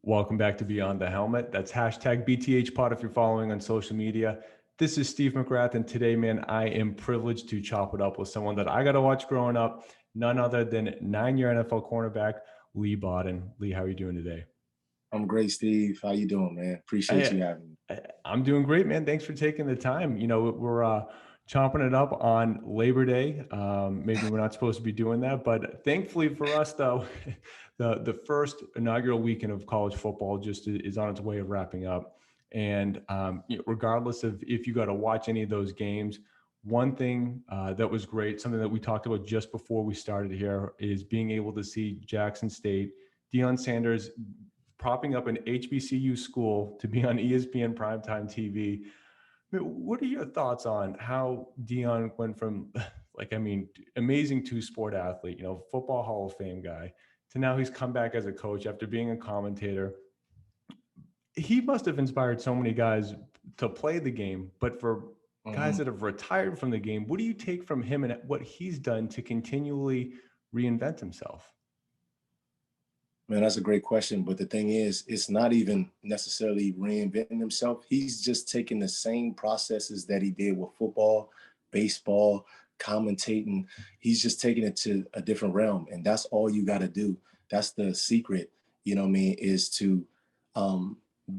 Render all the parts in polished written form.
Welcome back to Beyond the Helmet. That's hashtag BTHpod if you're following on social media. This is Steve McGrath, and today, man, I am privileged to chop it up with someone that I got to watch growing up, none other than 9-year NFL cornerback, Leigh Bodden. Leigh, how are you doing today? I'm great, Steve. How you doing, man? Appreciate you having me. I'm doing great, man. Thanks for taking the time. You know, we're chomping it up on Labor Day. Maybe we're not supposed to be doing that, but thankfully for us, though, the first inaugural weekend of college football just is on its way of wrapping up. And regardless of if you got to watch any of those games, one thing that was great, something that we talked about just before we started here, is being able to see Jackson State, Deion Sanders propping up an HBCU school to be on ESPN primetime TV. What are your thoughts on how Deion went from, amazing two-sport athlete, football Hall of Fame guy, to now he's come back as a coach after being a commentator? He must have inspired so many guys to play the game, but for guys that have retired from the game, what do you take from him and what he's done to continually reinvent himself? Man, that's a great question. But the thing is, it's not even necessarily reinventing himself. He's just taking the same processes that he did with football, baseball, commentating. He's just taking it to a different realm. And that's all you got to do. That's the secret, is to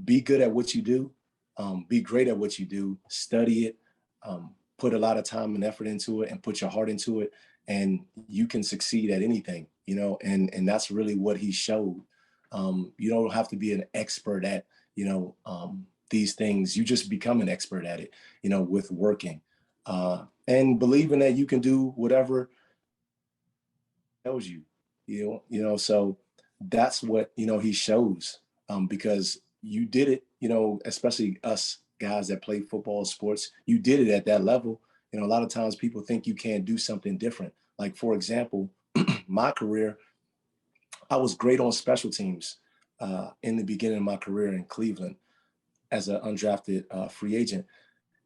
be good at what you do, be great at what you do, study it, put a lot of time and effort into it, and put your heart into it. And you can succeed at anything, and that's really what he showed. You don't have to be an expert at, these things. You just become an expert at it, with working and believing that you can do whatever tells you, so that's what, he shows, because you did it, especially us guys that play football sports, you did it at that level. A lot of times people think you can't do something different. Like, for example, my career, I was great on special teams in the beginning of my career in Cleveland as an undrafted free agent.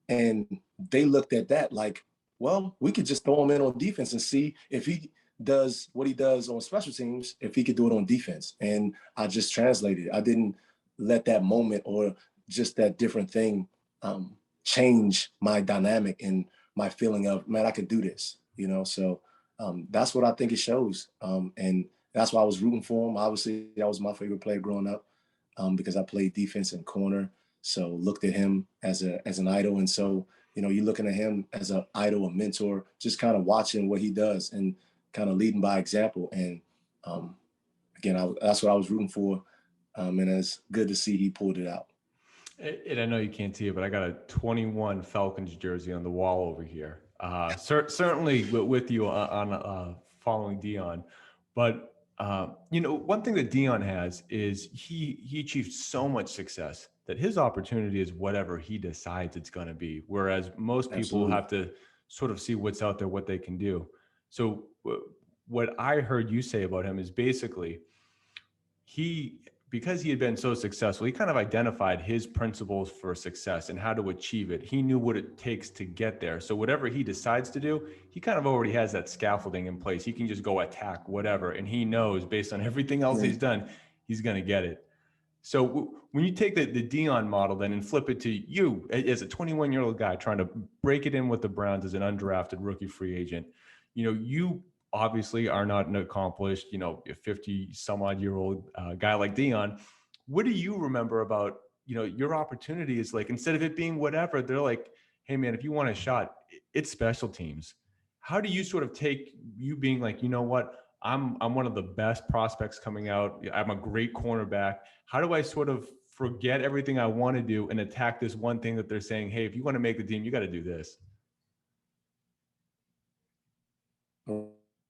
And they looked at that like, well, we could just throw him in on defense and see if he does what he does on special teams, if he could do it on defense. And I just translated. I didn't let that moment or just that different thing change my dynamic and my feeling of, man, I could do this, so that's what I think it shows. And that's why I was rooting for him. Obviously, that was my favorite player growing up because I played defense and corner. So looked at him as an idol. And so, you're looking at him as an idol, a mentor, just kind of watching what he does and kind of leading by example. And again, that's what I was rooting for. And it's good to see he pulled it out. And I know you can't see it, but I got a 21 Falcons jersey on the wall over here. Certainly with you on following Deion. But, one thing that Deion has is he achieved so much success that his opportunity is whatever he decides it's going to be. Whereas most people Absolutely. have to sort of see what's out there, what they can do. So what I heard you say about him is basically because he had been so successful, he kind of identified his principles for success and how to achieve it. He knew what it takes to get there. So whatever he decides to do, he kind of already has that scaffolding in place. He can just go attack whatever. And he knows based on everything else he's done, he's going to get it. So when you take the Deion model then and flip it to you as a 21-year-old guy trying to break it in with the Browns as an undrafted rookie free agent, you obviously are not an accomplished, a 50 some odd year old guy like Deion. What do you remember about, your opportunity is like, instead of it being whatever, they're like, hey man, if you want a shot, it's special teams. How do you sort of take you being like, you know what, I'm one of the best prospects coming out. I'm a great cornerback. How do I sort of forget everything I want to do and attack this one thing that they're saying, hey, if you want to make the team, you got to do this?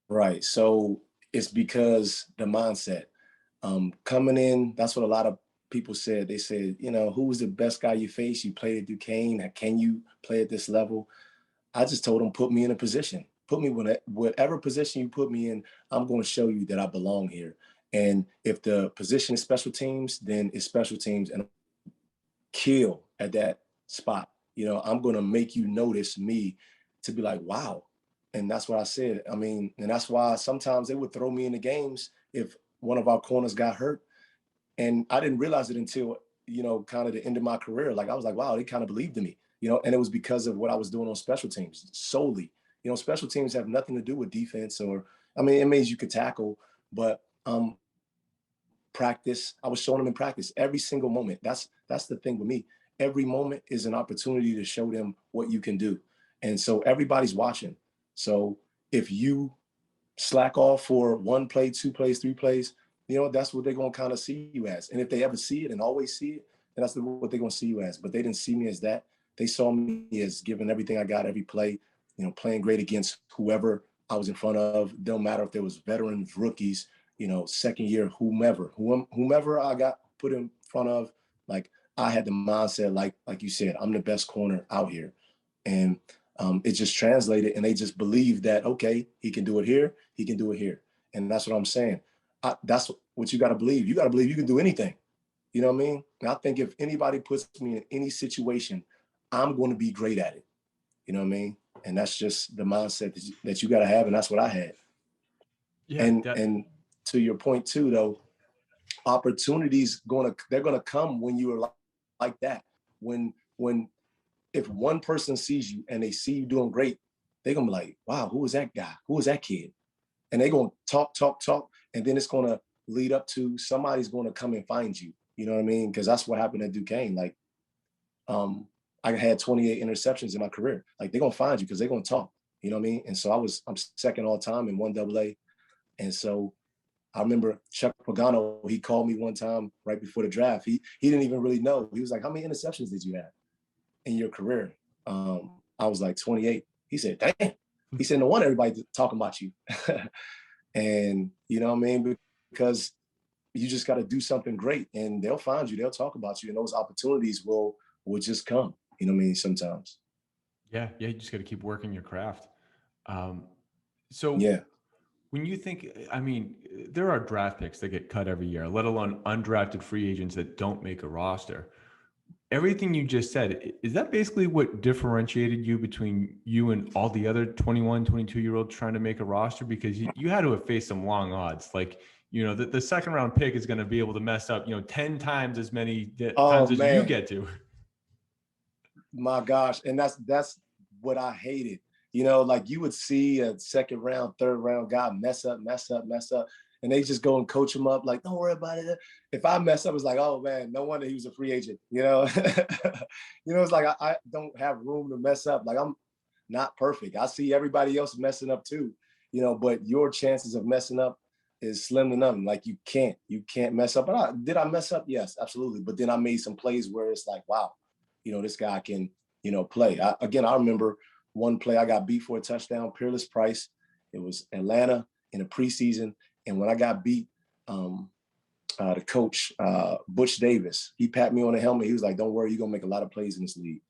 Right. So it's because the mindset coming in, that's what a lot of people said. They said, who was the best guy you faced? You played at Duquesne. Can you play at this level? I just told them, put me in a position. Put me in whatever position you put me in, I'm going to show you that I belong here. And if the position is special teams, then it's special teams and kill at that spot. I'm going to make you notice me to be like, wow. And that's what I said. I mean, and that's why sometimes they would throw me in the games if one of our corners got hurt. And I didn't realize it until, kind of the end of my career. Like I was like, wow, they kind of believed in me, and it was because of what I was doing on special teams solely. Special teams have nothing to do with defense it means you could tackle, but practice. I was showing them in practice every single moment. That's the thing with me. Every moment is an opportunity to show them what you can do. And so everybody's watching. So if you slack off for one play, 2 plays, 3 plays, that's what they're going to kind of see you as. And if they ever see it and always see it, then that's what they're going to see you as. But they didn't see me as that. They saw me as giving everything I got every play, playing great against whoever I was in front of. Don't matter if there was veterans, rookies, second year, whomever I got put in front of. Like I had the mindset, like you said, I'm the best corner out here. And it just translated, and they just believed that, okay, he can do it here, he can do it here. And that's what I'm saying. That's what you got to believe. You got to believe you can do anything. You know what I mean? And I think if anybody puts me in any situation, I'm going to be great at it. You know what I mean? And that's just the mindset that you got to have. And that's what I had. Yeah. And to your point too, though, opportunities they're going to come when you are like that. When if one person sees you and they see you doing great, they're going to be like, wow, who is that guy? Who is that kid? And they're going to talk. And then it's going to lead up to somebody's going to come and find you. You know what I mean? Because that's what happened at Duquesne. Like, I had 28 interceptions in my career. Like, they're going to find you because they're going to talk. You know what I mean? And so I'm second all time in 1AA. And so I remember Chuck Pagano, he called me one time right before the draft. He didn't even really know. He was like, how many interceptions did you have in your career? I was like 28. He said, damn. He said, no wonder everybody talking about you. And you know what I mean? Because you just got to do something great and they'll find you, they'll talk about you, and those opportunities will just come, you know what I mean, sometimes. Yeah. You just got to keep working your craft. So Yeah. when you think, I mean, there are draft picks that get cut every year, let alone undrafted free agents that don't make a roster. Everything you just said, is that basically what differentiated you between you and all the other 21, 22-year-olds trying to make a roster? Because you had to have faced some long odds. Like, the second round pick is going to be able to mess up, 10 times as many Oh times as you man, get to. my gosh. And that's what I hated. Like you would see a second round, third round guy mess up. And they just go and coach him up. Like, don't worry about it. If I mess up, it's like, oh man, no wonder he was a free agent. It's like I don't have room to mess up. Like I'm not perfect. I see everybody else messing up too, but your chances of messing up is slim to none. Like you can't mess up. But did I mess up? Yes, absolutely. But then I made some plays where it's like, wow, this guy can, play. I remember one play I got beat for a touchdown, Peerless Price. It was Atlanta in the preseason. And when I got beat, the coach, Butch Davis, he pat me on the helmet. He was like, don't worry, you're going to make a lot of plays in this league.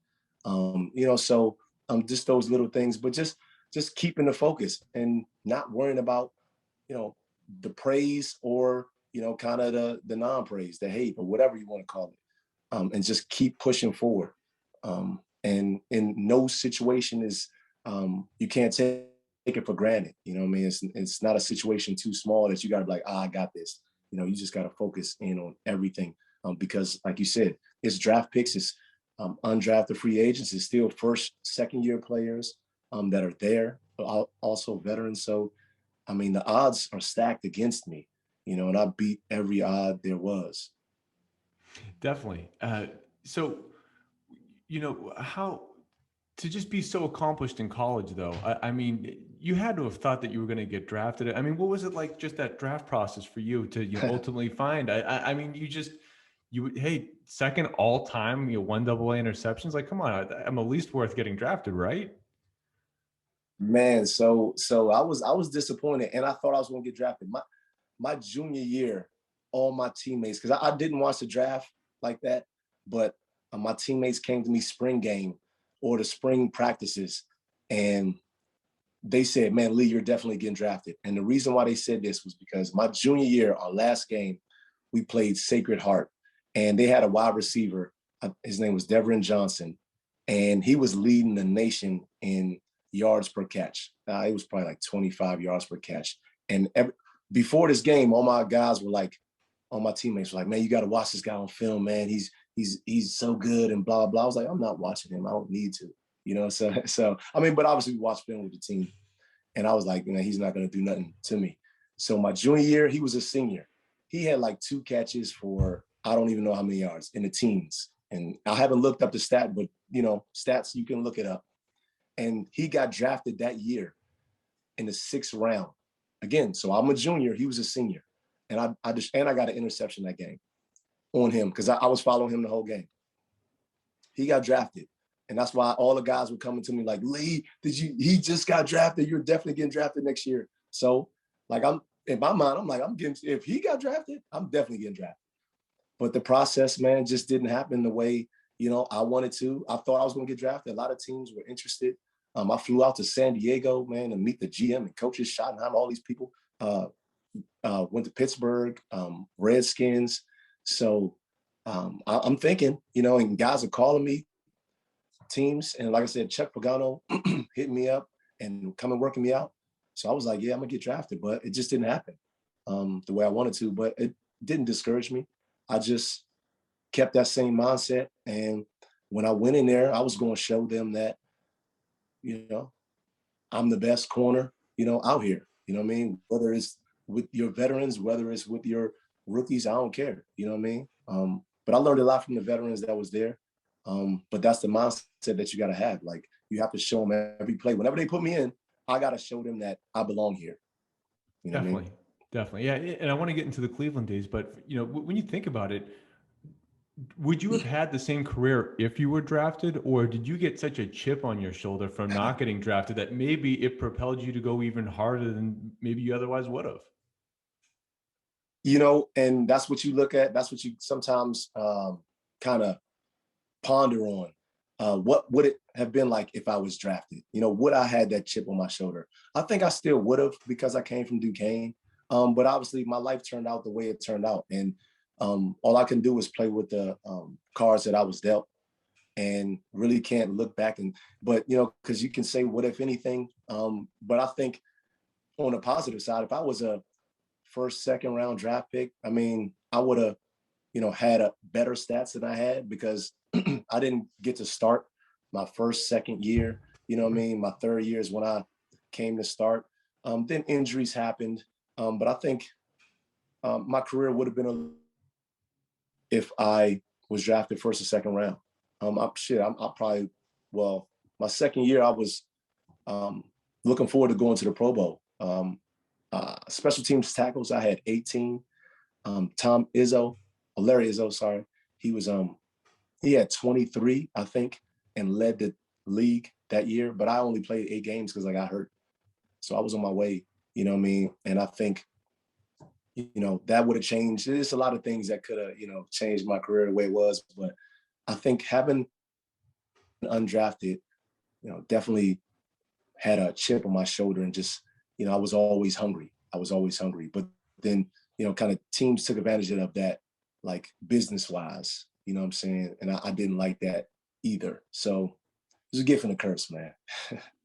So just those little things, but just keeping the focus and not worrying about, the praise or, kind of the non-praise, the hate or whatever you want to call it. And just keep pushing forward. And in no situation is, you can't take it for granted. You know what I mean? It's not a situation too small that you got to be like, I got this. You just got to focus in on everything. Because like you said, it's draft picks, it's undrafted free agents, it's still first, second year players that are there, but also veterans. So, I mean, the odds are stacked against me, and I beat every odd there was. Definitely. So, how to just be so accomplished in college, though. I mean, you had to have thought that you were going to get drafted. I mean, what was it like, just that draft process for you to ultimately find? I mean, hey, second all time, 1AA interceptions. Like, come on, I'm at least worth getting drafted, right? Man, so I was disappointed, and I thought I was going to get drafted. My junior year, all my teammates, because I didn't watch the draft like that, but my teammates came to me spring game or the spring practices, and they said, man, Leigh, you're definitely getting drafted. And the reason why they said this was because my junior year, our last game, we played Sacred Heart, and they had a wide receiver. His name was Deverin Johnson, and he was leading the nation in yards per catch. It was probably like 25 yards per catch. And before this game, all my guys were like, all my teammates were like, man, you got to watch this guy on film, man. He's so good and blah, blah. I was like, I'm not watching him. I don't need to, you know? So, I mean, but obviously we watched film with the team. And I was like, you know, he's not going to do nothing to me. So my junior year, he was a senior. He had like 2 catches for, I don't even know how many yards in the teens. And I haven't looked up the stat, but, you know, stats, you can look it up. And he got drafted that year in the 6th round. Again, so I'm a junior. He was a senior. And I got an interception that game on him because I was following him the whole game. He got drafted. And that's why all the guys were coming to me like, Leigh, he just got drafted. You're definitely getting drafted next year. So like in my mind, I'm like, if he got drafted, I'm definitely getting drafted. But the process, man, just didn't happen the way, you know, I wanted to. I thought I was going to get drafted. A lot of teams were interested. I flew out to San Diego, man, to meet the GM and coaches, Schottenheim, all these people. Went to Pittsburgh, Redskins. So I'm thinking, you know, and guys are calling me, teams. And like I said, Chuck Pagano hit me up and come and working me out. So I was like, yeah, I'm going to get drafted. But it just didn't happen the way I wanted to. But it didn't discourage me. I just kept that same mindset. And when I went in there, I was going to show them that, you know, I'm the best corner, you know, out here. You know what I mean? Whether it's with your veterans, whether it's with your rookies, I don't care. You know what I mean? But I learned a lot from the veterans that was there. But that's the mindset that you got to have. Like, you have to show them every play. Whenever they put me in, I got to show them that I belong here. You know Definitely. what I mean? Definitely. Yeah. And I want to get into the Cleveland days, but you know, when you think about it, would you have had the same career if you were drafted, or did you get such a chip on your shoulder from not getting drafted that maybe it propelled you to go even harder than maybe you otherwise would have? You know, and that's what you look at. That's what you sometimes kind of ponder on. What would it have been like if I was drafted? You know, would I had that chip on my shoulder? I think I still would have because I came from Duquesne. But obviously my life turned out the way it turned out. And all I can do is play with the cards that I was dealt and really can't look back. But, you know, because you can say, what if anything? But I think on the positive side, if I was a first, 2nd round draft pick, I mean, I would have, you know, had a better stats than I had because I didn't get to start my first, 2nd year. You know what I mean? My 3rd year is when I came to start. Then injuries happened. But I think my career would have been if I was drafted first or 2nd round. I probably, well, my 2nd year, I was looking forward to going to the Pro Bowl. Special teams tackles, I had 18. Larry Izzo, sorry. He had 23, I think, and led the league that year. But I only played 8 games because I got hurt. So I was on my way, you know what I mean? And I think, you know, that would have changed. There's a lot of things that could have, you know, changed my career the way it was. But I think having undrafted, you know, definitely had a chip on my shoulder and just, you know, I was always hungry. But then, you know, kind of teams took advantage of that, like business wise, you know what I'm saying? And I didn't like that either. So it's a gift and a curse, man.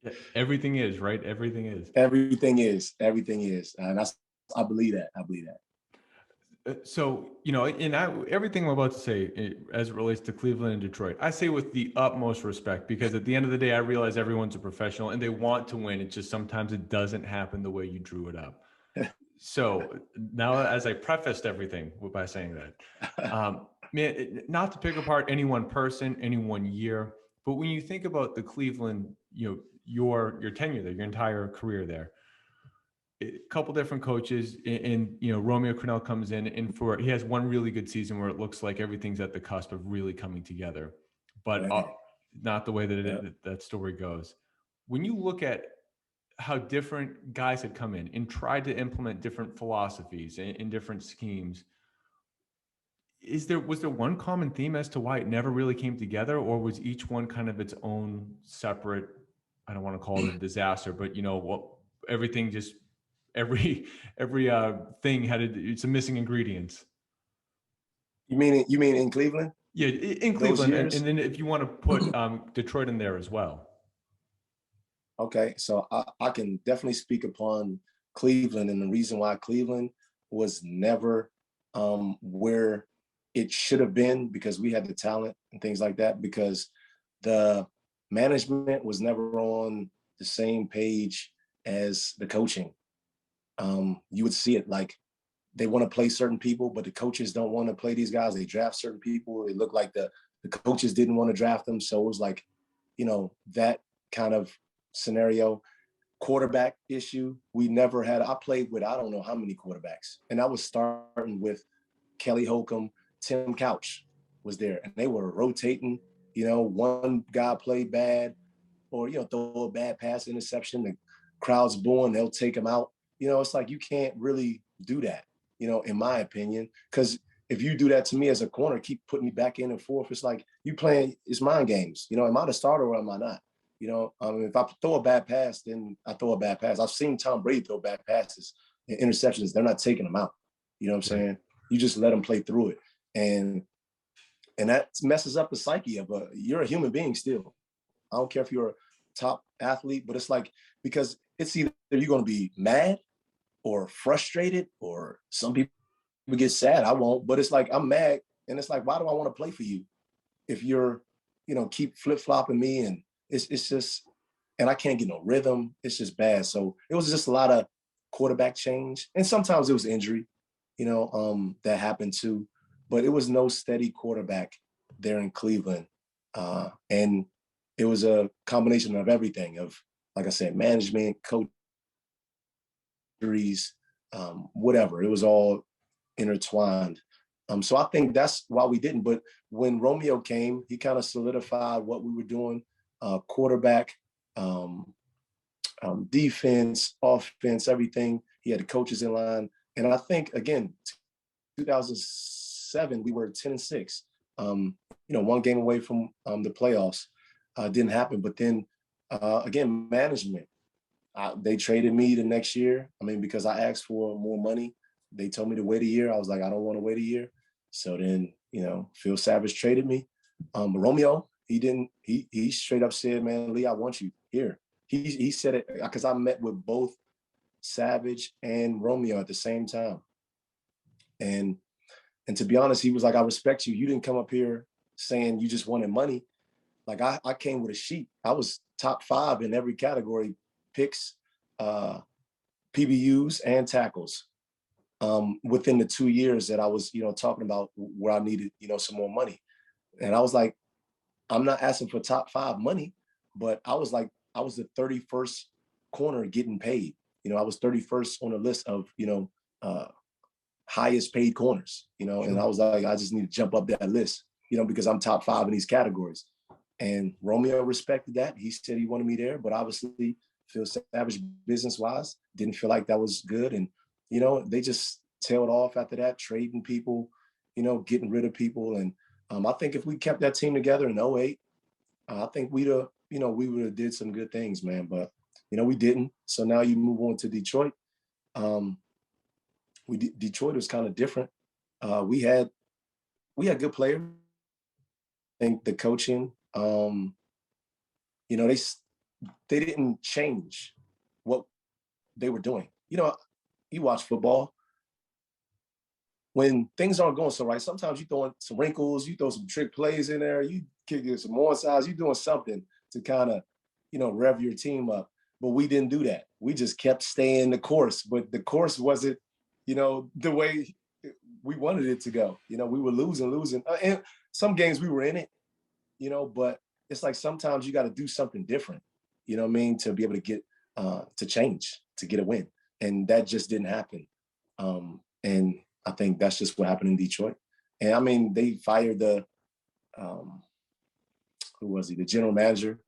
Yeah, everything is, right? Everything is. Everything is. And I believe that. So, you know, everything I'm about to say as it relates to Cleveland and Detroit, I say with the utmost respect because at the end of the day, I realize everyone's a professional and they want to win. It's just sometimes it doesn't happen the way you drew it up. So now, as I prefaced everything by saying that, man, not to pick apart any one person, any one year, but when you think about the Cleveland, you know, your tenure there, your entire career there, a couple different coaches, and you know, Romeo Crennel comes in, and he has one really good season where it looks like everything's at the cusp of really coming together, but not the way that that story goes. When you look at how different guys had come in and tried to implement different philosophies and different schemes, was there one common theme as to why it never really came together, or was each one kind of its own separate, I don't want to call it a disaster, but you know what, everything just every thing had some missing ingredients. You mean in Cleveland? Yeah, in Cleveland, and then if you want to put Detroit in there as well. Okay, so I can definitely speak upon Cleveland, and the reason why Cleveland was never where it should have been, because we had the talent and things like that, because the management was never on the same page as the coaching. You would see it like they want to play certain people, but the coaches don't want to play these guys. They draft certain people. It looked like the coaches didn't want to draft them. So it was like, that kind of scenario. Quarterback issue. We never had, I played with, I don't know how many quarterbacks. And I was starting with Kelly Holcomb, Tim Couch was there, and they were rotating. One guy played bad, or throw a bad pass, interception, the crowd's booing, they'll take him out. It's like you can't really do that, in my opinion, because if you do that to me as a corner, keep putting me back in and forth, it's like you playing, it's mind games. Am I the starter or am I not? If I throw a bad pass, then I throw a bad pass. I've seen Tom Brady throw bad passes and interceptions. They're not taking them out. You know what I'm saying? You just let them play through it. And that messes up the psyche of you're a human being still. I don't care if you're a top athlete, but it's like, because it's either you're going to be mad or frustrated, or some people get sad. I won't, but it's like, I'm mad. And it's like, why do I want to play for you if you're, keep flip-flopping me, and it's just, and I can't get no rhythm. It's just bad. So it was just a lot of quarterback change. And sometimes it was injury, that happened too. But it was no steady quarterback there in Cleveland. And it was a combination of everything, of, like I said, management, coach, injuries, whatever. It was all intertwined. So I think that's why we didn't. But when Romeo came, he kind of solidified what we were doing, quarterback, defense, offense, everything. He had the coaches in line. And I think, again, 2007, we were 10-6. One game away from the playoffs. Didn't happen. But then, again, management. They traded me the next year. Because I asked for more money. They told me to wait a year. I was like, I don't want to wait a year. So then, Phil Savage traded me. Romeo, he didn't. He straight up said, man, Leigh, I want you here. He said it because I met with both Savage and Romeo at the same time. And to be honest, he was like, I respect you. You didn't come up here saying you just wanted money. Like I came with a sheet. I was top 5 in every category, picks, PBUs, and tackles. Within the 2 years that I was, talking about where I needed, some more money. And I was like, I'm not asking for top 5 money, but I was the 31st corner getting paid. I was 31st on the list of, highest paid corners, and I was like, I just need to jump up that list, because I'm top 5 in these categories. And Romeo respected that. He said he wanted me there, but obviously Phil Savage, business-wise, didn't feel like that was good. And, they just tailed off after that, trading people, getting rid of people. And I think if we kept that team together in 08, I think we would have did some good things, man. But, we didn't. So now you move on to Detroit. Detroit was kind of different. We had good players. I think the coaching, they didn't change what they were doing. You watch football. When things aren't going so right, sometimes you throw some wrinkles, you throw some trick plays in there, you kick it some more sides, you doing something to kind of, rev your team up. But we didn't do that. We just kept staying the course. But the course wasn't, the way we wanted it to go. We were losing. And some games we were in it, but it's like sometimes you got to do something different, to be able to get, to change, to get a win. And that just didn't happen. And I think that's just what happened in Detroit. And they fired the, who was he? The general manager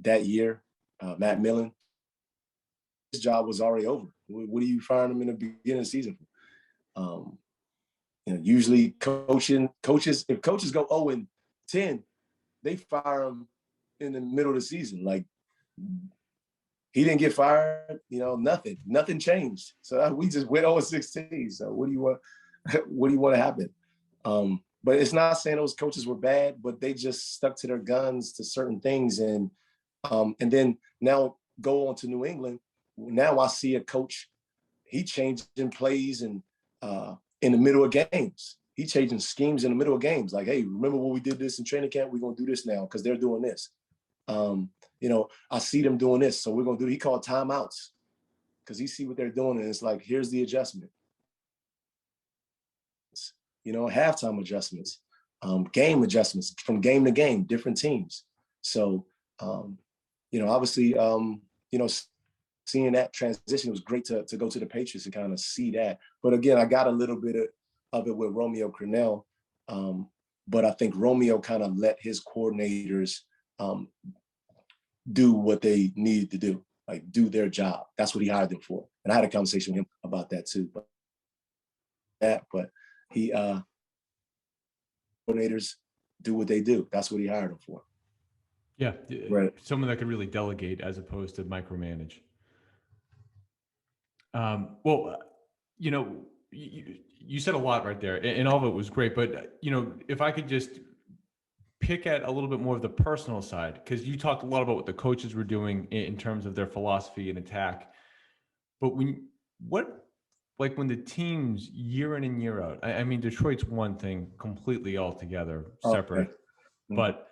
that year, Matt Millen. His job was already over. What are you firing him in the beginning of the season for? Usually coaches, if coaches go 0-10, they fire him in the middle of the season. Like, he didn't get fired, nothing changed. So we just went 0-16. So what do you want to happen? But it's not saying those coaches were bad, but they just stuck to their guns to certain things. And then now go on to New England. Now I see a coach, he changing plays and in the middle of games. He changing schemes in the middle of games. Like, hey, remember when we did this in training camp? We're going to do this now because they're doing this. I see them doing this, so we're going to do. He called timeouts because he see what they're doing, and it's like, here's the adjustment. Halftime adjustments, game adjustments from game to game, different teams. So, obviously, seeing that transition, it was great to go to the Patriots and kind of see that. But again, I got a little bit of it with Romeo Crennel. But I think Romeo kind of let his coordinators do what they needed to do, like do their job. That's what he hired them for. And I had a conversation with him about that too. But he coordinators do what they do. That's what he hired them for. Yeah, right. Someone that could really delegate as opposed to micromanage. You said a lot right there, and all of it was great. But if I could just pick at a little bit more of the personal side, because you talked a lot about what the coaches were doing in terms of their philosophy and attack. But when the teams year in and year out, I mean, Detroit's one thing completely altogether separate, but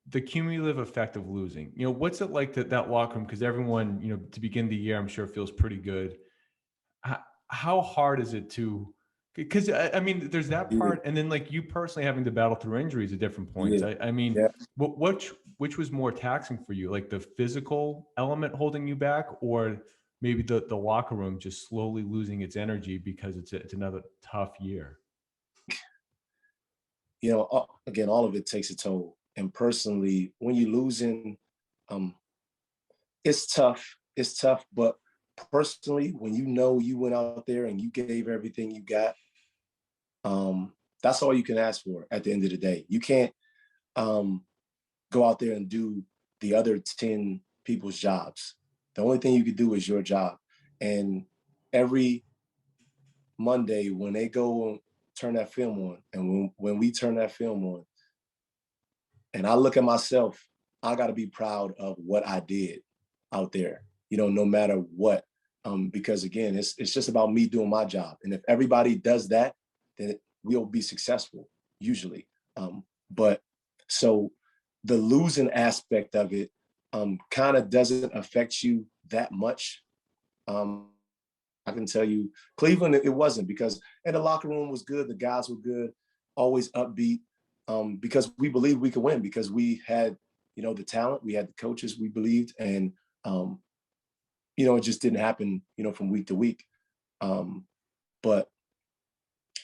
the cumulative effect of losing, what's it like that locker room? Because everyone, to begin the year, I'm sure feels pretty good. How hard is it to, because I mean, there's that part. And then like you personally having to battle through injuries at different points. Which was more taxing for you? Like the physical element holding you back, or maybe the locker room just slowly losing its energy because it's another tough year? Again, all of it takes a toll. And personally, when you're losing, it's tough. It's tough. But personally, when you went out there and you gave everything you got, that's all you can ask for at the end of the day. You can't go out there and do the other 10 people's jobs. The only thing you could do is your job. And every Monday when they go and turn that film on, and when we turn that film on, and I look at myself, I got to be proud of what I did out there, no matter what. Because again, it's just about me doing my job. And if everybody does that, then we'll be successful usually. But so the losing aspect of it kind of doesn't affect you that much. I can tell you, Cleveland, it wasn't, because and the locker room was good. The guys were good, always upbeat, because we believed we could win, because we had, the talent, we had the coaches we believed, and it just didn't happen, from week to week. But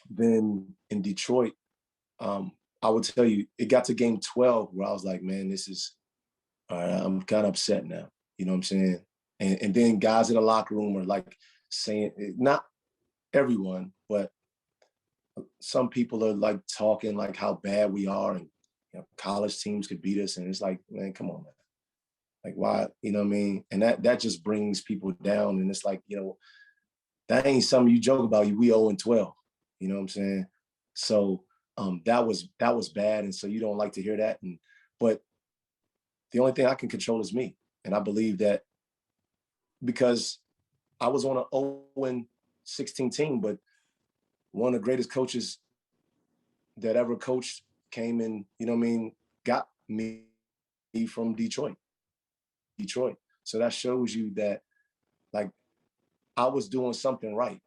then in Detroit, I would tell you, it got to game 12 where I was like, man, this is, all right, I'm kind of upset now. You know what I'm saying? And then guys in the locker room are like saying, not everyone, but some people are like talking like how bad we are, and college teams could beat us. And it's like, man, come on, man. Like, why? You know what I mean? And that just brings people down. And it's like, that ain't something you joke about. We 0-12. You know what I'm saying? So that was bad. And so you don't like to hear that. But the only thing I can control is me. And I believe that because I was on an 0-16 team, but one of the greatest coaches that ever coached came in, got me from Detroit. So that shows you that, like, I was doing something right.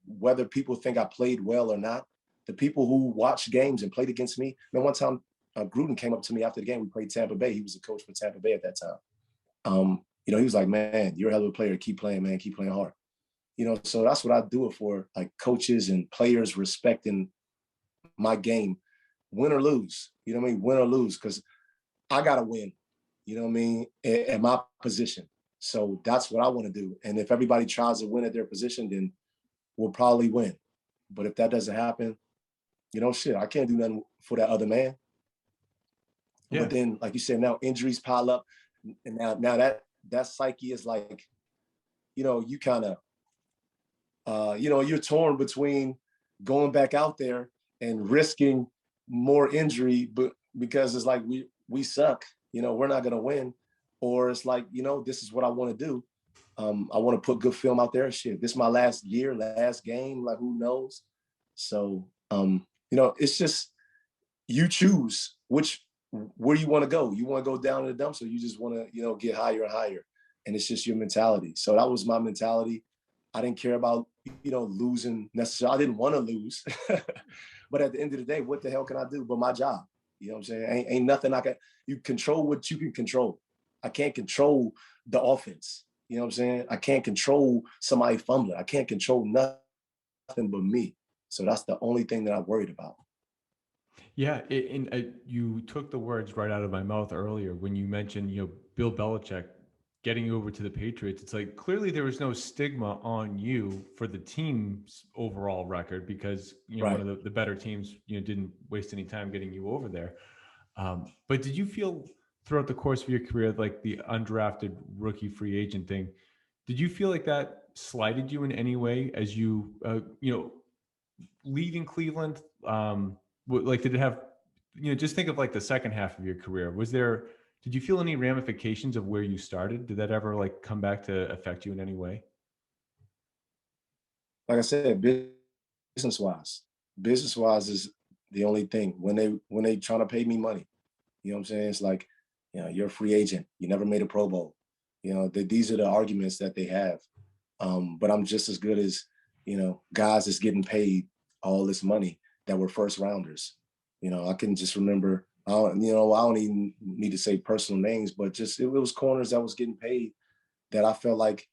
Whether people think I played well or not, the people who watched games and played against me. One time, Gruden came up to me after the game. We played Tampa Bay. He was the coach for Tampa Bay at that time. He was like, man, you're a hell of a player. Keep playing, man. Keep playing hard. So that's what I do it for, like coaches and players respecting my game, win or lose. You know what I mean? Win or lose, because I got to win. You know what I mean? At my position. So that's what I want to do. And if everybody tries to win at their position, then we'll probably win. But if that doesn't happen, I can't do nothing for that other man. Yeah. But then, like you said, now injuries pile up. And now that psyche is like, you kind of, you're torn between going back out there and risking more injury, but because it's like we suck, we're not going to win. Or it's like, this is what I want to do. I want to put good film out there. Shit, this is my last year, last game. Like, who knows? So, it's just you choose where you want to go. You want to go down in the dumps, or you just want to, get higher and higher. And it's just your mentality. So that was my mentality. I didn't care about, losing necessarily. I didn't want to lose. But at the end of the day, what the hell can I do but my job? You know what I'm saying? Ain't nothing I can. You control what you can control. I can't control the offense. You know what I'm saying? I can't control somebody fumbling. I can't control nothing but me. So that's the only thing that I'm worried about. Yeah, you took the words right out of my mouth earlier when you mentioned, Bill Belichick getting you over to the Patriots. It's like clearly there was no stigma on you for the team's overall record because one Right. of the better teams didn't waste any time getting you over there. But did you feel throughout the course of your career, like the undrafted rookie free agent thing, did you feel like that slighted you in any way as you leaving Cleveland? Like, did it have, just think of like the second half of your career. Did you feel any ramifications of where you started? Did that ever like come back to affect you in any way? Like I said, business wise is the only thing when they trying to pay me money. You know what I'm saying? It's like, you're a free agent. You never made a Pro Bowl. These are the arguments that they have. But I'm just as good as, guys that's getting paid all this money that were first rounders. I can just remember, I don't even need to say personal names, but just it was corners that was getting paid that I felt like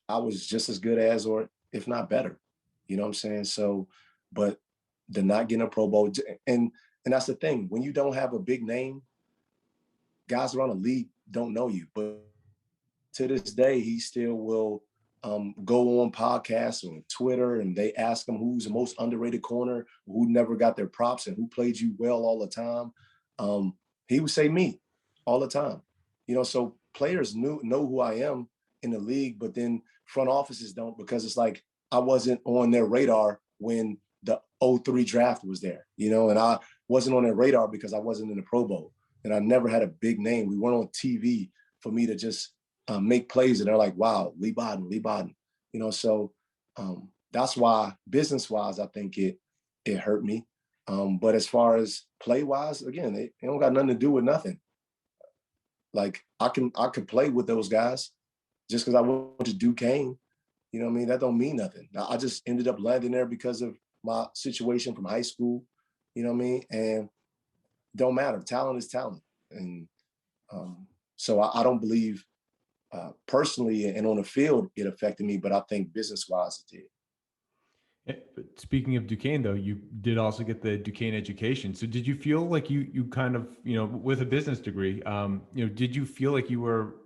I was just as good as, or if not better. You know what I'm saying? So, but the not getting a Pro Bowl, and that's the thing. When you don't have a big name, guys around the league don't know you. But to this day, he still will go on podcasts or Twitter, and they ask him who's the most underrated corner, who never got their props, and who played you well all the time. He would say me all the time. So players know who I am in the league, but then front offices don't, because it's like I wasn't on their radar when the '03 draft was there, and I wasn't on their radar because I wasn't in the Pro Bowl, and I never had a big name. We weren't on TV for me to just make plays, and they're like, wow, Leigh Bodden. So that's why business-wise, I think it hurt me. But as far as play-wise, again, it don't got nothing to do with nothing. Like I could play with those guys just because I went to Duquesne. You know what I mean? That don't mean nothing. I just ended up landing there because of my situation from high school. You know what I mean? And don't matter. Talent is talent. And so I don't believe personally and on the field it affected me, but I think business-wise it did. Speaking of Duquesne, though, you did also get the Duquesne education. So did you feel like you kind of, with a business degree, did you feel like you were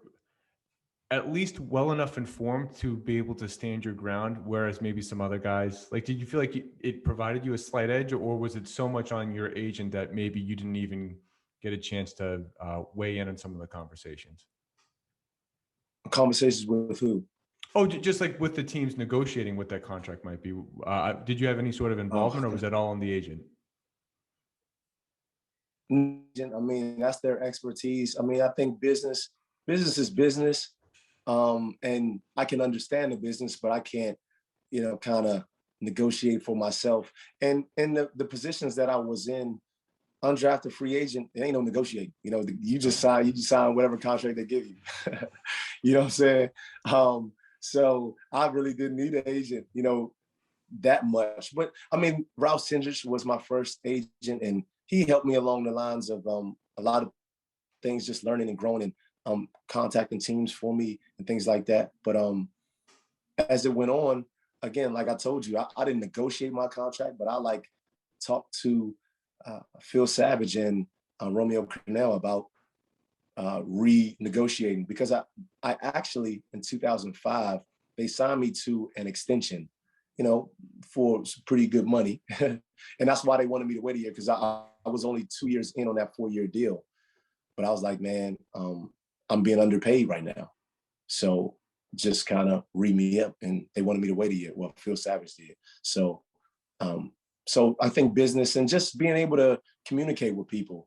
at least well enough informed to be able to stand your ground, whereas maybe some other guys, like, did you feel like it provided you a slight edge, or was it so much on your agent that maybe you didn't even get a chance to weigh in on some of the conversations? Conversations with who? Oh, just like with the teams negotiating what that contract might be. Did you have any sort of involvement, or was that all on the agent? I mean, that's their expertise. I mean, I think business is business. And I can understand the business, but I can't, kind of negotiate for myself. And in the positions that I was in, undrafted free agent, it ain't no negotiating. You just sign whatever contract they give you. You know what I'm saying? So I really didn't need an agent, that much. But I mean, Ralph Sindrich was my first agent, and he helped me along the lines of a lot of things, just learning and growing, and contacting teams for me and things like that. But as it went on, again, like I told you, I didn't negotiate my contract, but I talked to Phil Savage and Romeo Crennel about renegotiating, because I actually, in 2005, they signed me to an extension, for some pretty good money. And that's why they wanted me to wait a year, because I was only 2 years in on that 4-year deal. But I was like, man, I'm being underpaid right now. So just kind of read me up, and they wanted me to wait a year. Well, Phil Savage did. So I think business and just being able to communicate with people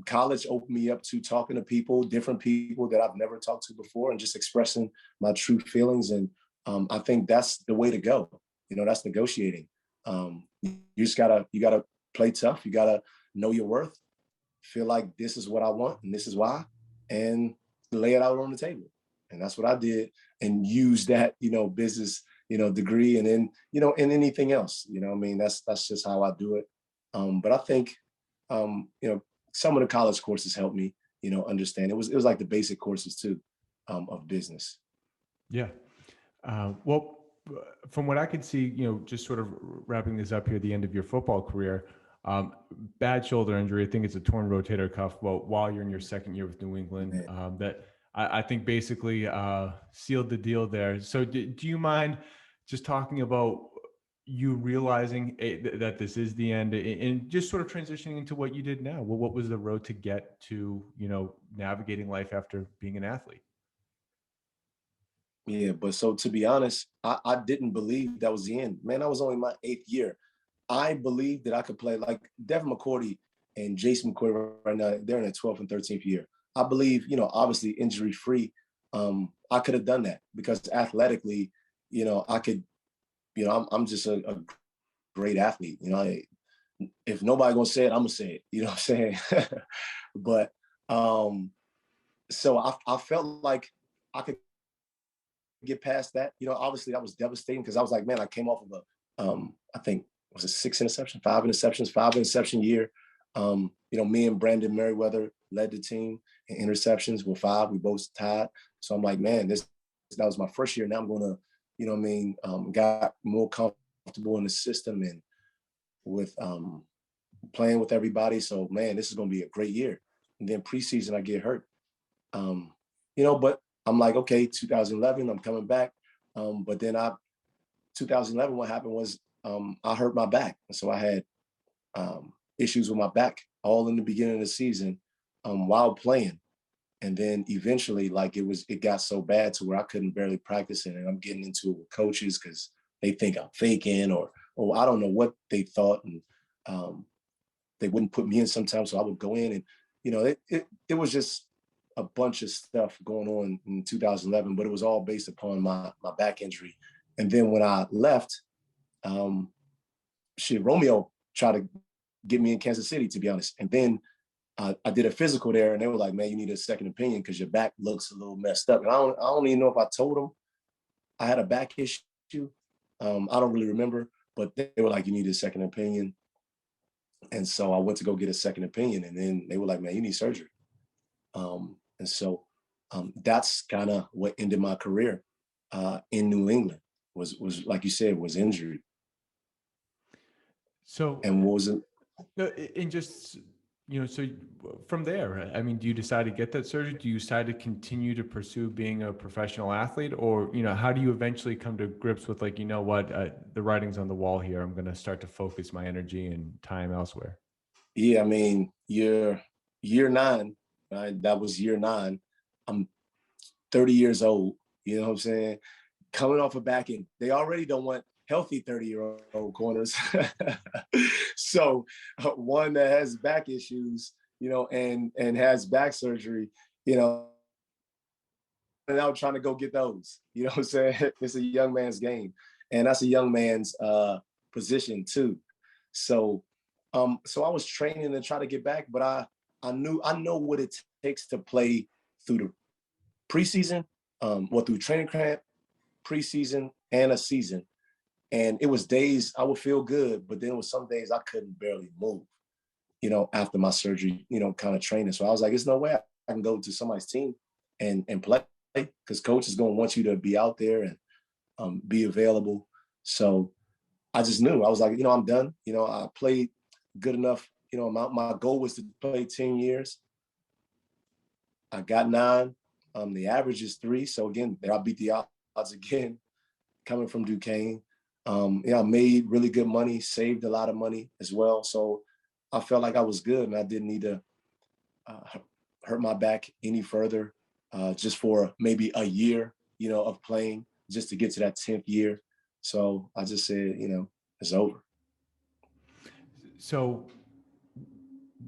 college opened me up to talking to people, different people that I've never talked to before, and just expressing my true feelings. And I think that's the way to go. That's negotiating. You gotta play tough. You gotta know your worth. Feel like this is what I want and this is why, and lay it out on the table. And that's what I did, and use that business degree, and then in anything else. I mean, that's just how I do it. But I think some of the college courses helped me understand. It was like the basic courses too, of business. Yeah. Well, from what I could see, just sort of wrapping this up here at the end of your football career, bad shoulder injury. I think it's a torn rotator cuff. Well, while you're in your second year with New England, that I think basically sealed the deal there. So do you mind just talking about you realizing that this is the end, and just sort of transitioning into what you did now? Well, what was the road to get to, navigating life after being an athlete? Yeah, but so to be honest, I didn't believe that was the end. Man, I was only my 8th year. I believed that I could play like Devin McCourty and Jason McCoy right now. They're in their 12th and 13th year. I believe, obviously injury free, I could have done that because athletically, I could, I'm just a great athlete. If nobody gonna say it, I'm gonna say it. You know what I'm saying? But so I felt like I could get past that. Obviously that was devastating because I was like, man, I came off of I think was it 5 interception year. Me and Brandon Merriweather led the team in interceptions with 5. We both tied. So I'm like, man, that was my first year. Now I'm gonna, got more comfortable in the system and with playing with everybody. So man, this is gonna be a great year. And then preseason I get hurt. But I'm like, okay, 2011, I'm coming back. But then 2011, what happened was I hurt my back. And so I had issues with my back all in the beginning of the season while playing. And then eventually, like it got so bad to where I couldn't barely practice it. And I'm getting into it with coaches because they think I'm faking or I don't know what they thought. And they wouldn't put me in sometimes. So I would go in and, it was just a bunch of stuff going on in 2011, but it was all based upon my back injury. And then when I left, Romeo tried to get me in Kansas City, to be honest. And then I did a physical there, and they were like, man, you need a second opinion because your back looks a little messed up. And I don't even know if I told them I had a back issue. I don't really remember, but they were like, you need a second opinion. And so I went to go get a second opinion, and then they were like, man, you need surgery. And so that's kind of what ended my career in New England was like you said, was injury. So, and what was it? And just, so from there, I mean, do you decide to get that surgery? Do you decide to continue to pursue being a professional athlete, or, how do you eventually come to grips with like, the writing's on the wall here. I'm going to start to focus my energy and time elsewhere. Yeah. I mean, year 9, right? That was year 9. I'm 30 years old. You know what I'm saying? Coming off a backing, they already don't want healthy 30-year-old corners. So one that has back issues, and has back surgery, and I'm trying to go get those. You know what I'm saying? It's a young man's game, and that's a young man's position too. So, so I was training to try to get back, but I know what it takes to play through the preseason, through training camp, preseason, and a season. And it was days I would feel good, but then it was some days I couldn't barely move, after my surgery, kind of training. So I was like, there's no way I can go to somebody's team and play, because coach is going to want you to be out there and be available. So I just knew. I was like, I'm done. I played good enough. My goal was to play 10 years. I got 9. The average is 3. So again, I beat the odds again, coming from Duquesne. I made really good money, saved a lot of money as well. So I felt like I was good, and I didn't need to hurt my back any further, just for maybe a year, of playing, just to get to that 10th year. So I just said, it's over. So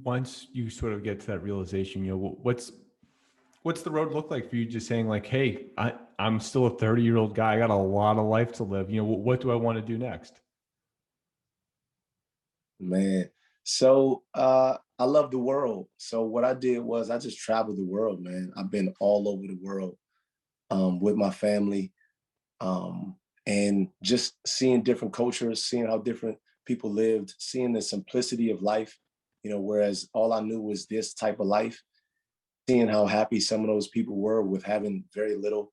once you sort of get to that realization, what's the road look like for you? Just saying like, hey, I'm still a 30-year-old guy. I got a lot of life to live. What do I want to do next? Man. So I love the world. So what I did was I just traveled the world, man. I've been all over the world with my family, and just seeing different cultures, seeing how different people lived, seeing the simplicity of life, whereas all I knew was this type of life, seeing how happy some of those people were with having very little.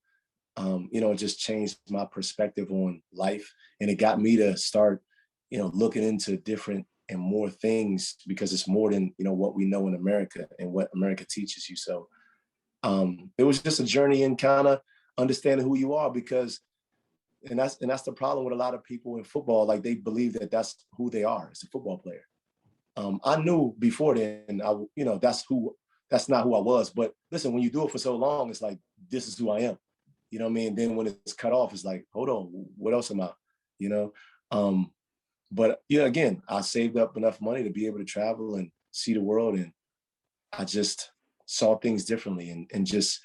It just changed my perspective on life. And it got me to start, looking into different and more things, because it's more than, what we know in America and what America teaches you. So it was just a journey in kind of understanding who you are, because and that's the problem with a lot of people in football. Like, they believe that that's who they are as a football player. I knew before then, that's not who I was. But listen, when you do it for so long, it's like, this is who I am. You know what I mean? Then when it's cut off, it's like, hold on, what else am I? You know? But again, I saved up enough money to be able to travel and see the world. And I just saw things differently, and just,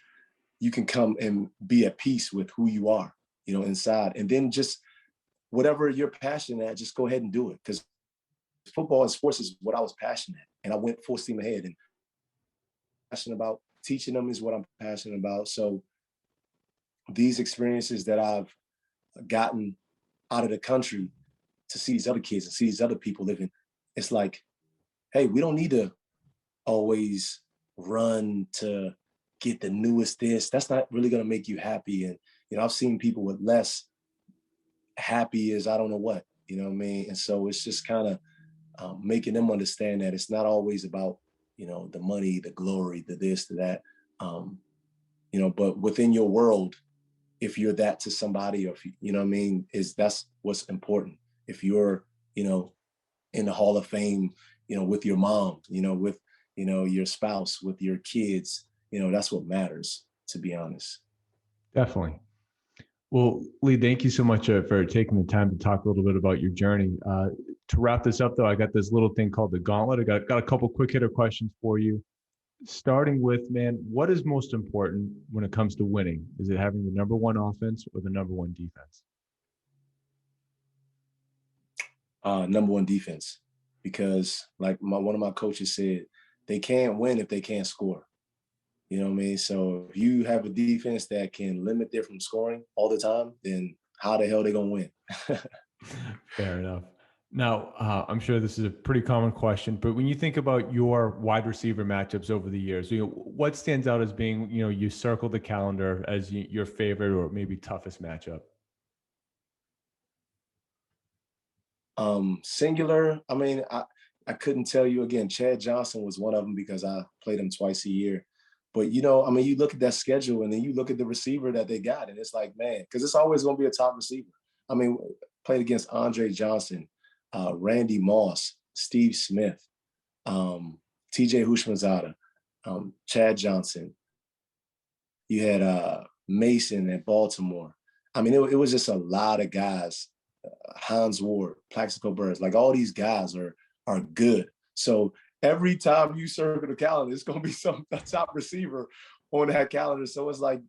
you can come and be at peace with who you are, inside. And then just whatever you're passionate at, just go ahead and do it. Because football and sports is what I was passionate at. And I went full steam ahead, and passionate about teaching them is what I'm passionate about. So these experiences that I've gotten out of the country, to see these other kids and see these other people living, it's like, hey, we don't need to always run to get the newest this. That's not really going to make you happy. And, I've seen people with less happy as I don't know what, you know what I mean? And so it's just kind of making them understand that it's not always about, the money, the glory, the this, the that, but within your world, if you're that to somebody, or if you know what I mean, that's what's important. If you're, in the Hall of Fame, with your mom, with, your spouse, with your kids, that's what matters, to be honest. Definitely. Well, Leigh, thank you so much for taking the time to talk a little bit about your journey. To wrap this up, though, I got this little thing called the Gauntlet. I got a couple quick hitter questions for you. Starting with, man, what is most important when it comes to winning? Is it having the number one offense or the number one defense? Number one, defense, because like one of my coaches said, they can't win if they can't score. You know what I mean? So if you have a defense that can limit them from scoring all the time, then how the hell are they gonna win? Fair enough. Now, I'm sure this is a pretty common question, but when you think about your wide receiver matchups over the years, what stands out as being, you circle the calendar as your favorite or maybe toughest matchup? Singular. I mean, I couldn't tell you. Again, Chad Johnson was one of them, because I played him twice a year. But I mean, you look at that schedule, and then you look at the receiver that they got, and it's like, man, because it's always going to be a top receiver. I mean, played against Andre Johnson, Randy Moss, Steve Smith, TJ Hushmanzada, Chad Johnson. You had Mason at Baltimore. I mean, it was just a lot of guys. Hans Ward, Plaxico Burress, like all these guys are good. So every time you circle the calendar, it's going to be some top receiver on that calendar. So it's like,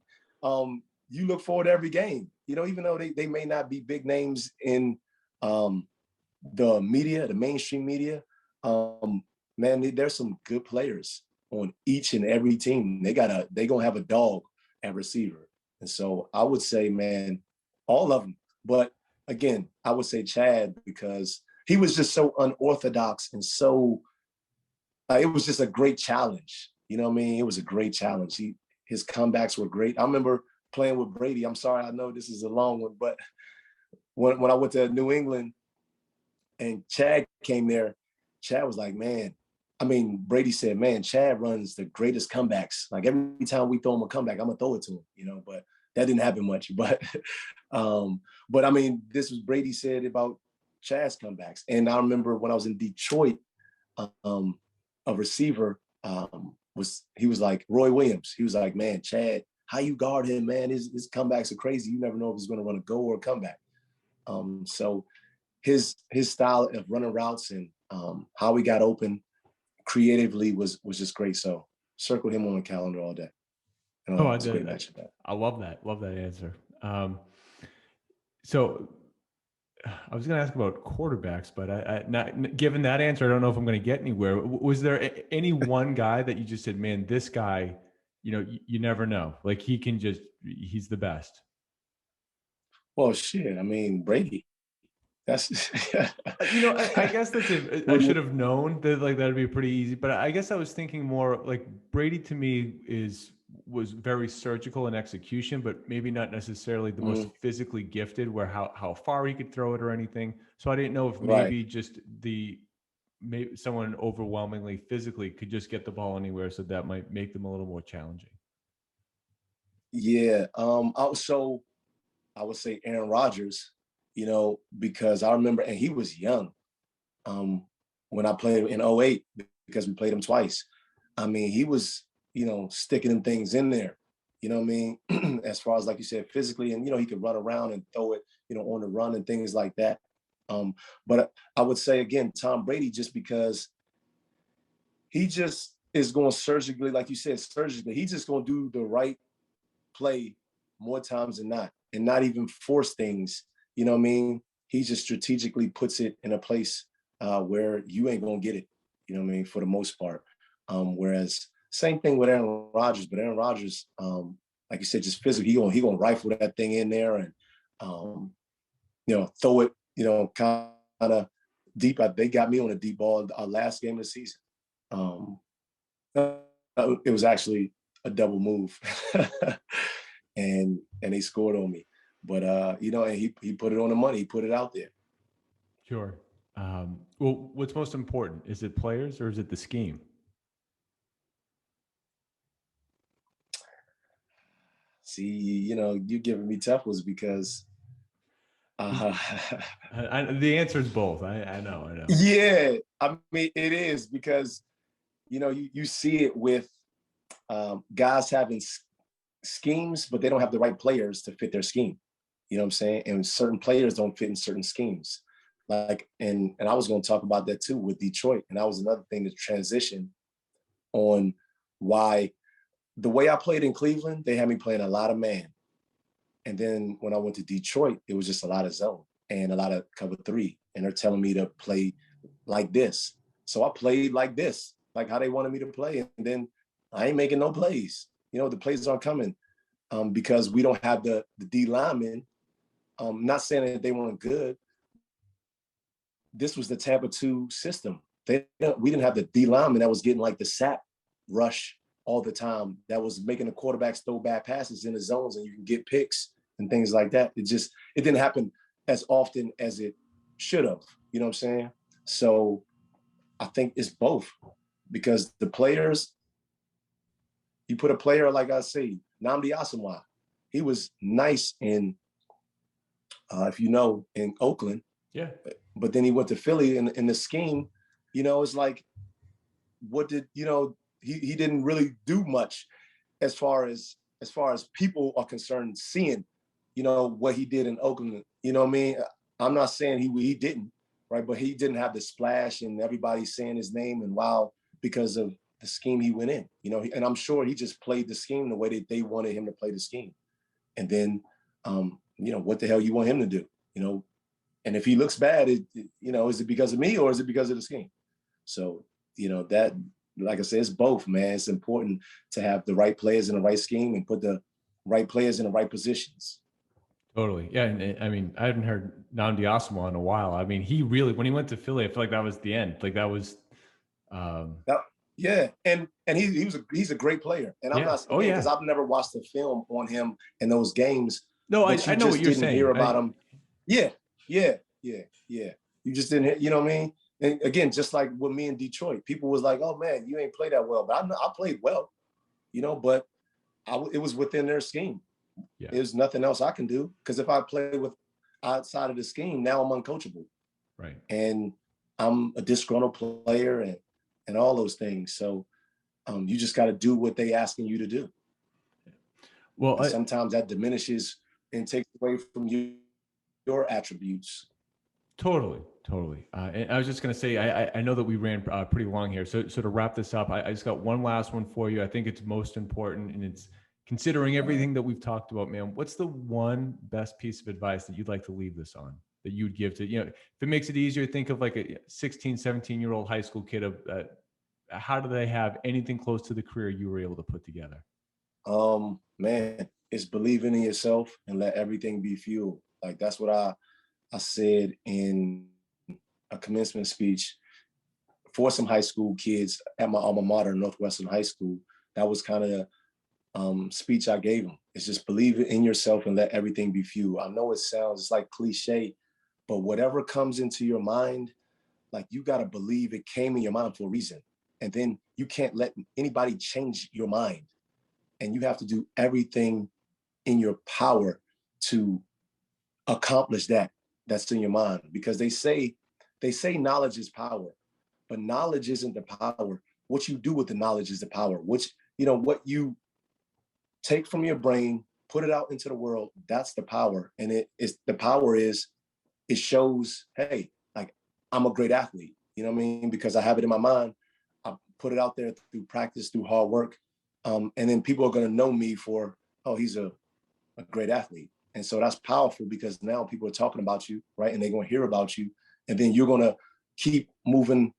you look forward to every game, even though they may not be big names in the media, the mainstream media. Man, there's some good players on each and every team. They're going to have a dog at receiver. And so I would say, man, all of them. But again, I would say Chad, because he was just so unorthodox, and so it was just a great challenge. You know what I mean? It was a great challenge. His comebacks were great. I remember playing with Brady. I'm sorry, I know this is a long one, but when I went to New England and Chad came there, Chad was like, man, I mean, Brady said, man, Chad runs the greatest comebacks. Like, every time we throw him a comeback, I'm gonna throw it to him, but that didn't happen much. But I mean, this was Brady said about Chad's comebacks. And I remember when I was in Detroit, a receiver he was like Roy Williams. He was like, man, Chad, how you guard him, man? His comebacks are crazy. You never know if he's going to run a go or a comeback. So his style of running routes and how he got open, creatively was just great. So circled him on the calendar all day. And Oh, it's a great matchup. I love that. Love that answer. So I was going to ask about quarterbacks, but not given that answer, I don't know if I'm going to get anywhere. Was there any one guy that you just said, man, this guy, you never know. Like he's the best. Well, shit. I mean, Brady. That's I guess that's it. I should have known that that'd be pretty easy, but I guess I was thinking more like Brady to me was very surgical in execution, but maybe not necessarily the most physically gifted where how far he could throw it or anything. So I didn't know if maybe just maybe someone overwhelmingly physically could just get the ball anywhere. So that might make them a little more challenging. Yeah. I would say Aaron Rodgers, because I remember, and he was young when I played in 08 because we played him twice. I mean, he was, sticking them things in there, you know what I mean? As far as, like you said, physically, and, he could run around and throw it, on the run and things like that. But I would say, again, Tom Brady, just because he just is going surgically, like you said, surgically, he's just going to do the right play more times than not and not even force things. You know what I mean? He just strategically puts it in a place where you ain't going to get it, you know what I mean, for the most part. Whereas same thing with Aaron Rodgers, but Aaron Rodgers, like you said, just physically, he gonna rifle that thing in there and, throw it, kind of deep. They got me on a deep ball last game of the season. It was actually a double move. and they scored on me. But and he put it on the money. He put it out there. Sure. Well, what's most important? Is it players or is it the scheme? See, you giving me tough ones because the answer is both. I know. Yeah, I mean it is because you see it with guys having schemes, but they don't have the right players to fit their scheme. You know what I'm saying? And certain players don't fit in certain schemes. And I was going to talk about that too with Detroit. And that was another thing to transition on why the way I played in Cleveland, they had me playing a lot of man. And then when I went to Detroit, it was just a lot of zone and a lot of cover three. And they're telling me to play like this. So I played like this, like how they wanted me to play. And then I ain't making no plays. The plays aren't coming because we don't have the D linemen. Not saying that they weren't good. This was the Tampa 2 system. We didn't have the D lineman that was getting like the sap rush all the time, that was making the quarterbacks throw bad passes in the zones and you can get picks and things like that. It didn't happen as often as it should have. You know what I'm saying? So I think it's both because the players, you put a player, like I say, Nnamdi Asomugha, he was nice in Oakland. Yeah. But then he went to Philly in the scheme, it's like, what did, he didn't really do much as far as people are concerned, seeing, what he did in Oakland. You know what I mean? I'm not saying he didn't, right? But he didn't have the splash and everybody saying his name and wow, because of the scheme he went in, and I'm sure he just played the scheme the way that they wanted him to play the scheme. And then, what the hell you want him to do, And if he looks bad, is it because of me or is it because of the scheme? So, that, like I said, it's both, man. It's important to have the right players in the right scheme and put the right players in the right positions. Totally. Yeah. And I mean, I haven't heard Nnamdi Asomugha in a while. I mean, he really, when he went to Philly, I feel like that was the end. Like that was. Yeah. And he's a great player. And I'm not, because I've never watched the film on him in those games. No, I know what you're saying. Hear about him. Yeah. You just didn't hear, you know what I mean? And again, just like with me in Detroit, people was like, "Oh man, you ain't played that well," but I played well, but it was within their scheme. Yeah. There's nothing else I can do because if I play with outside of the scheme, now I'm uncoachable, right? And I'm a disgruntled player and all those things. So you just got to do what they asking you to do. Well, sometimes that diminishes and takes away from your attributes. Totally. Totally. And I was just going to say, I know that we ran pretty long here. So to wrap this up, I just got one last one for you. I think it's most important, and it's considering everything that we've talked about, man. What's the one best piece of advice that you'd like to leave this on, that you'd give to, if it makes it easier, think of like a 16, 17-year-old high school kid of how do they have anything close to the career you were able to put together? Man, it's believing in yourself and let everything be fuel. Like that's what I said in a commencement speech for some high school kids at my alma mater, Northwestern High School. That was kind of the speech I gave them. It's just believe in yourself and let everything be fuel. I know it sounds it's like cliche, but whatever comes into your mind, like you got to believe it came in your mind for a reason. And then you can't let anybody change your mind. And you have to do everything in your power to accomplish that's in your mind, because they say knowledge is power, but knowledge isn't the power. What you do with the knowledge is the power. Which, what you take from your brain, put it out into the world, that's the power. And it shows, hey, like I'm a great athlete, you know what I mean? Because I have it in my mind. I put it out there through practice, through hard work. And then people are going to know me for, oh, he's a great athlete. And so that's powerful, because now people are talking about you, right? And they're going to hear about you. And then you're going to keep moving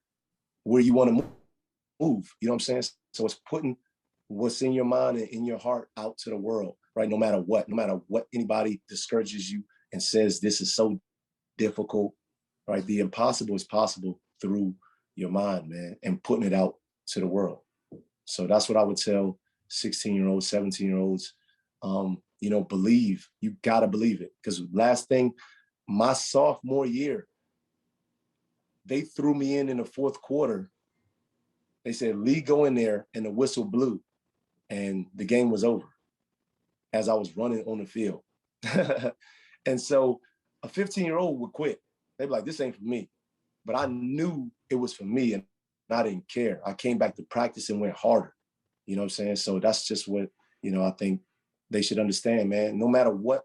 where you want to move. You know what I'm saying? So it's putting what's in your mind and in your heart out to the world, right? No matter what anybody discourages you and says this is so difficult, right? The impossible is possible through your mind, man, and putting it out to the world. So that's what I would tell 16-year-olds, 17-year-olds. Believe. You got to believe it. Because last thing, my sophomore year, they threw me in the fourth quarter. They said, Leigh, go in there, and the whistle blew. And the game was over as I was running on the field. And so a 15-year-old would quit. They'd be like, this ain't for me. But I knew it was for me, and I didn't care. I came back to practice and went harder. You know what I'm saying? So that's just what, I think they should understand, man. No matter what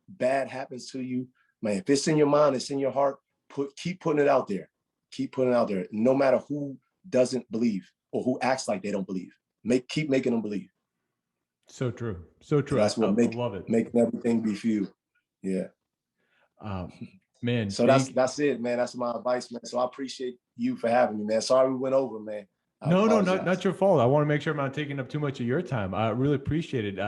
bad happens to you, man, if it's in your mind, it's in your heart, keep putting it out there. Keep putting it out there. No matter who doesn't believe or who acts like they don't believe. Keep making them believe. So true. So true. That's what I love it. Making everything be fuel. Yeah. Man. So that's it, man. That's my advice, man. So I appreciate you for having me, man. Sorry we went over, man. No, not your fault. I want to make sure I'm not taking up too much of your time. I really appreciate it.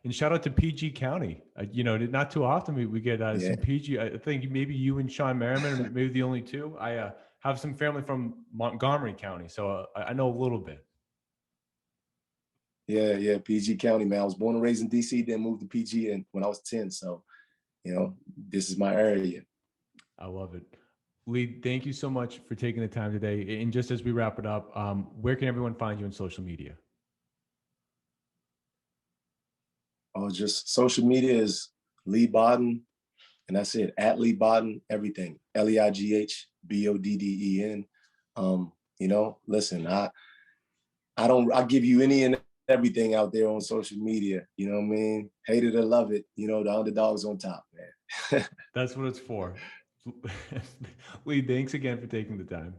And shout out to PG County. Not too often we get some PG. I think maybe you and Sean Merriman are maybe the only two. I have some family from Montgomery County, so I know a little bit. Yeah, PG County, man. I was born and raised in DC, then moved to PG when I was 10. So, this is my area. I love it. Leigh, thank you so much for taking the time today. And just as we wrap it up, where can everyone find you on social media? Oh, just social media is Leigh Bodden, and that's it. At Leigh Bodden, everything. LEIGHBODDEN. Listen, I give you any and everything out there on social media. You know what I mean? Hate it or love it. The underdog's on top, man. That's what it's for. Leigh, thanks again for taking the time.